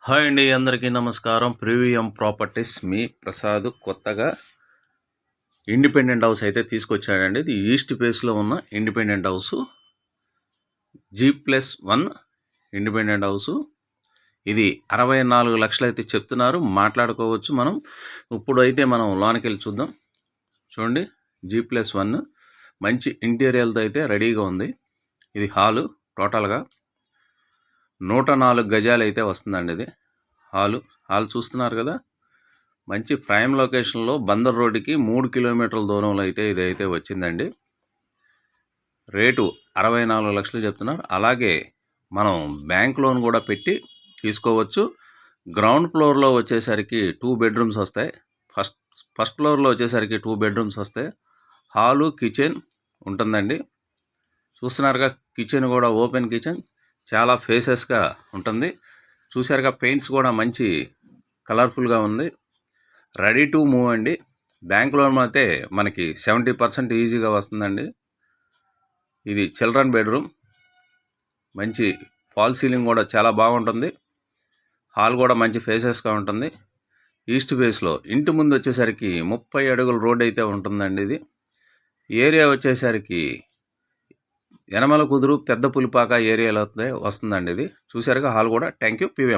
Hi అండి, అందరికీ నమస్కారం. ప్రీవియం ప్రాపర్టీస్ మీ ప్రసాద్ కొత్తగా ఇండిపెండెంట్ హౌస్ అయితే తీసుకొచ్చాడండి. ఇది ఈస్ట్ ఫేస్లో ఉన్న independent house, G+1 independent house. ఇది 64 లక్షలు అయితే చెప్తున్నారు. మాట్లాడుకోవచ్చు మనం. ఇప్పుడు అయితే మనం లోనికి వెళ్ళి చూద్దాం. చూడండి, G+1 మంచి ఇంటీరియర్తో అయితే రెడీగా ఉంది. ఇది హాలు. టోటల్గా 104 గజాలు అయితే వస్తుందండి. ఇది హాల్ చూస్తున్నారు కదా. మంచి ప్రైమ్ లొకేషన్లో బందర్ రోడ్డుకి 3 కిలోమీటర్ల దూరంలో అయితే ఇదైతే వచ్చిందండి. రేటు 64 లక్షలు చెప్తున్నారు. అలాగే మనం బ్యాంక్ లోన్ కూడా పెట్టి తీసుకోవచ్చు. గ్రౌండ్ ఫ్లోర్లో వచ్చేసరికి 2 బెడ్రూమ్స్ వస్తాయి. ఫస్ట్ ఫ్లోర్లో వచ్చేసరికి 2 బెడ్రూమ్స్ వస్తాయి. హాలు, కిచెన్ ఉంటుందండి. చూస్తున్నారుగా, కిచెన్ కూడా ఓపెన్ కిచెన్, చాలా ఫేసెస్గా ఉంటుంది. చూసారుగా, పెయింట్స్ కూడా మంచి కలర్ఫుల్గా ఉంది. రెడీ టు మూవ్ అండి. బ్యాంక్ లోన్ అయితే మనకి 70% ఈజీగా వస్తుందండి. ఇది చిల్డ్రన్ బెడ్రూమ్, మంచి ఫాల్ సీలింగ్ కూడా చాలా బాగుంటుంది. హాల్ కూడా మంచి ఫేసెస్గా ఉంటుంది. ఈస్ట్ ఫేస్లో ఇంటి ముందు వచ్చేసరికి 30 అడుగుల రోడ్ అయితే ఉంటుందండి. ఇది ఏరియా వచ్చేసరికి యనమల కుదురు, పెద్ద పులిపాక ఏరియాలో వస్తుందండి. ఇది చూసారుగా, హాల్ కూడా. Thank you. PVM.